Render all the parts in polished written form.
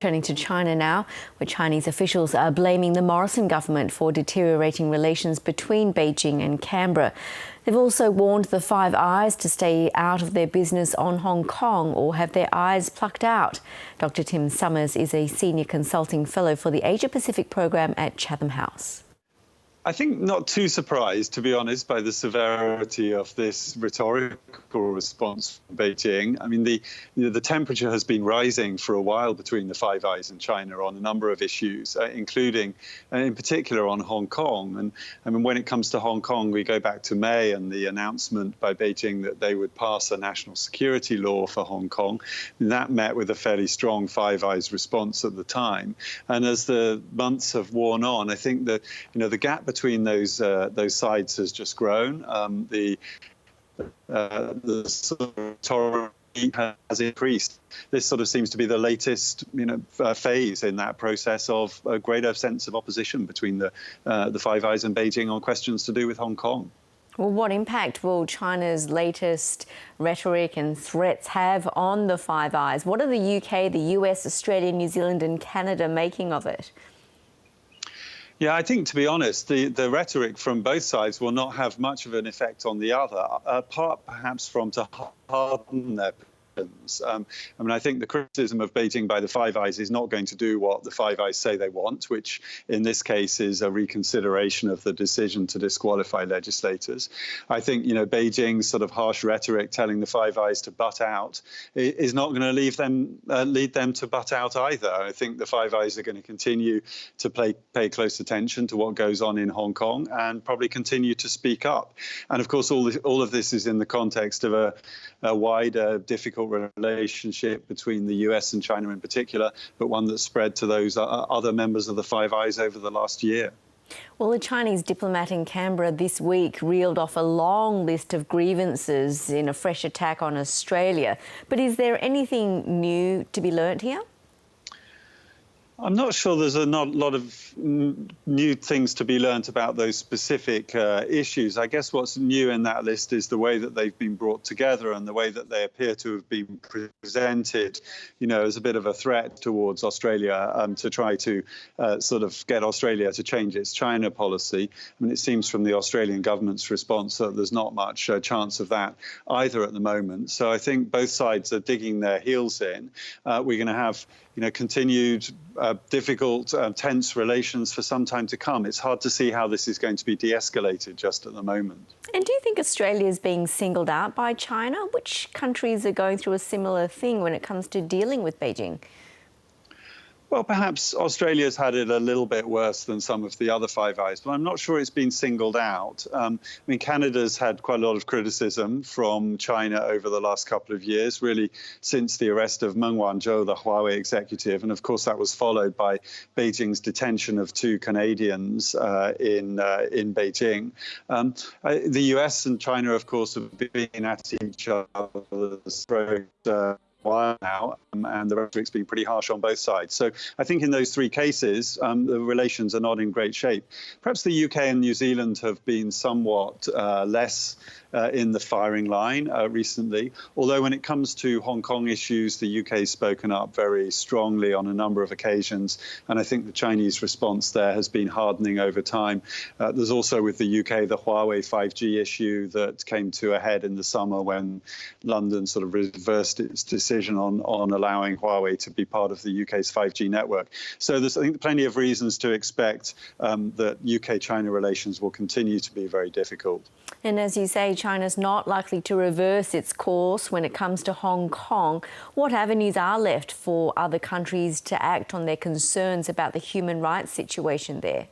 Turning to China now, where Chinese officials are blaming the Morrison government for deteriorating relations between Beijing and Canberra. They've also warned the Five Eyes to stay out of their business on Hong Kong or have their eyes plucked out. Dr. Tim Summers is a senior consulting fellow for the Asia Pacific program at Chatham House. I think not too surprised, to be honest, by the severity of this rhetorical response from Beijing. I mean, the temperature has been rising for a while between the Five Eyes and China on a number of issues, including, in particular, on Hong Kong. And I mean, when it comes to Hong Kong, we go back to May and the announcement by Beijing that they would pass a national security law for Hong Kong. And that met with a fairly strong Five Eyes response at the time. And as the months have worn on, I think that the gap between those sides has just grown. The sort of rhetoric has increased. This sort of seems to be the latest, phase in that process of a greater sense of opposition between the Five Eyes and Beijing on questions to do with Hong Kong. Well, what impact will China's latest rhetoric and threats have on the Five Eyes? What are the UK, the US, Australia, New Zealand and Canada making of it? Yeah, I think, to be honest, the rhetoric from both sides will not have much of an effect on the other, apart perhaps from to harden their positions. I mean, I think the criticism of Beijing by the Five Eyes is not going to do what the Five Eyes say they want, which in this case is a reconsideration of the decision to disqualify legislators. I think, Beijing's sort of harsh rhetoric telling the Five Eyes to butt out is not going to lead them to butt out either. I think the Five Eyes are going to continue to pay close attention to what goes on in Hong Kong and probably continue to speak up. And of course, all of this is in the context of a wider, difficult relationship between the US and China in particular, but one that spread to those other members of the Five Eyes over the last year. Well, the Chinese diplomat in Canberra this week reeled off a long list of grievances in a fresh attack on Australia. But is there anything new to be learnt here? I'm not sure there's a lot of new things to be learnt about those specific issues. I guess what's new in that list is the way that they've been brought together and the way that they appear to have been presented, as a bit of a threat towards Australia to try to sort of get Australia to change its China policy. I mean, it seems from the Australian government's response that there's not much chance of that either at the moment. So I think both sides are digging their heels in. We're going to have, continued difficult, tense relations for some time to come. It's hard to see how this is going to be de-escalated just at the moment. And do you think Australia is being singled out by China? Which countries are going through a similar thing when it comes to dealing with Beijing? Well, perhaps Australia's had it a little bit worse than some of the other Five Eyes, but I'm not sure it's been singled out. I mean, Canada's had quite a lot of criticism from China over the last couple of years, really since the arrest of Meng Wanzhou, the Huawei executive. And of course, that was followed by Beijing's detention of 2 Canadians in Beijing. The US and China, of course, have been at each other's throats while now, and the rhetoric's been pretty harsh on both sides. So I think in those 3 cases, the relations are not in great shape. Perhaps the UK and New Zealand have been somewhat less in the firing line recently, although when it comes to Hong Kong issues, the UK's spoken up very strongly on a number of occasions, and I think the Chinese response there has been hardening over time. There's also with the UK the Huawei 5G issue that came to a head in the summer when London sort of reversed its decision on allowing Huawei to be part of the UK's 5G network. So there's, I think, plenty of reasons to expect that UK-China relations will continue to be very difficult. And as you say, China's not likely to reverse its course when it comes to Hong Kong. What avenues are left for other countries to act on their concerns about the human rights situation there?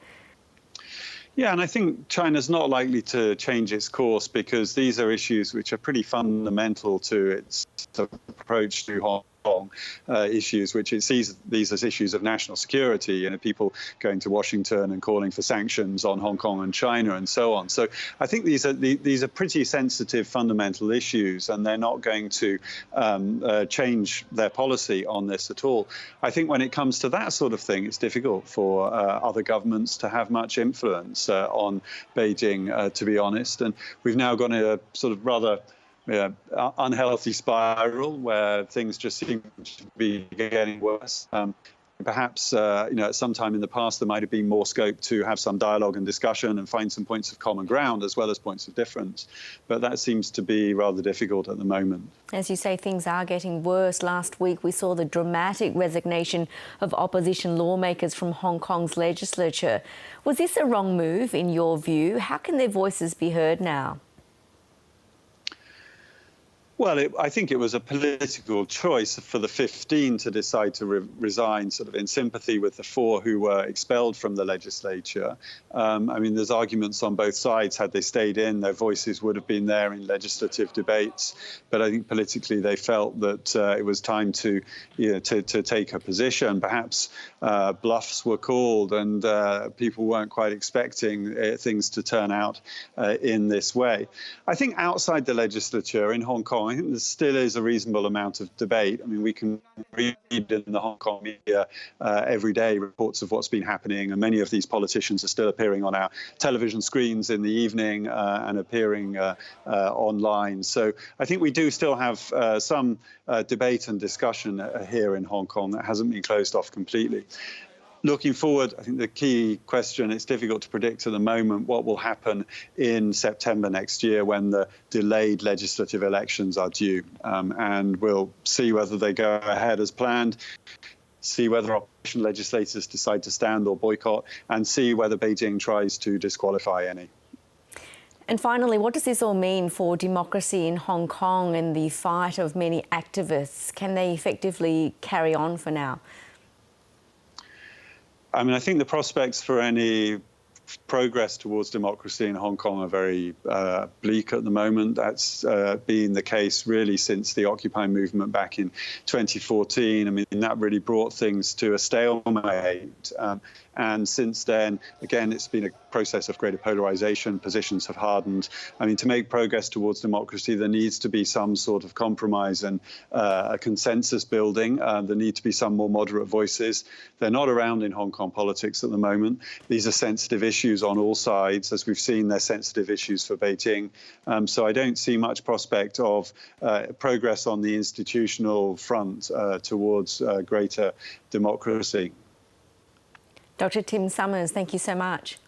Yeah, and I think China's not likely to change its course because these are issues which are pretty fundamental to its approach to Hong Kong issues, which it sees these as issues of national security, people going to Washington and calling for sanctions on Hong Kong and China and so on. So I think these are pretty sensitive fundamental issues, and they're not going to change their policy on this at all. I think when it comes to that sort of thing, it's difficult for other governments to have much influence on Beijing, to be honest. And we've now gone in a sort of rather unhealthy spiral where things just seem to be getting worse. perhaps, at some time in the past, there might have been more scope to have some dialogue and discussion and find some points of common ground as well as points of difference. But that seems to be rather difficult at the moment. As you say, things are getting worse. Last week, we saw the dramatic resignation of opposition lawmakers from Hong Kong's legislature. Was this a wrong move, in your view? How can their voices be heard now? Well, I think it was a political choice for the 15 to decide to resign, sort of in sympathy with the 4 who were expelled from the legislature. I mean, there's arguments on both sides. Had they stayed in, their voices would have been there in legislative debates. But I think politically they felt that it was time to take a position. Perhaps bluffs were called and people weren't quite expecting things to turn out in this way. I think outside the legislature in Hong Kong, I think there still is a reasonable amount of debate. I mean, we can read in the Hong Kong media every day reports of what's been happening, and many of these politicians are still appearing on our television screens in the evening and appearing online. So I think we do still have some debate and discussion here in Hong Kong that hasn't been closed off completely. Looking forward, I think the key question, it's difficult to predict at the moment what will happen in September next year when the delayed legislative elections are due. And we'll see whether they go ahead as planned, see whether opposition legislators decide to stand or boycott, and see whether Beijing tries to disqualify any. And finally, what does this all mean for democracy in Hong Kong and the fight of many activists? Can they effectively carry on for now? I mean, I think the prospects for any progress towards democracy in Hong Kong are very bleak at the moment. That's been the case really since the Occupy movement back in 2014. I mean, that really brought things to a stalemate. And since then, again, it's been a process of greater polarization. Positions have hardened. I mean, to make progress towards democracy, there needs to be some sort of compromise and a consensus building. There need to be some more moderate voices. They're not around in Hong Kong politics at the moment. These are sensitive issues on all sides. As we've seen, they're sensitive issues for Beijing. So I don't see much prospect of progress on the institutional front towards greater democracy. Dr. Tim Summers, thank you so much.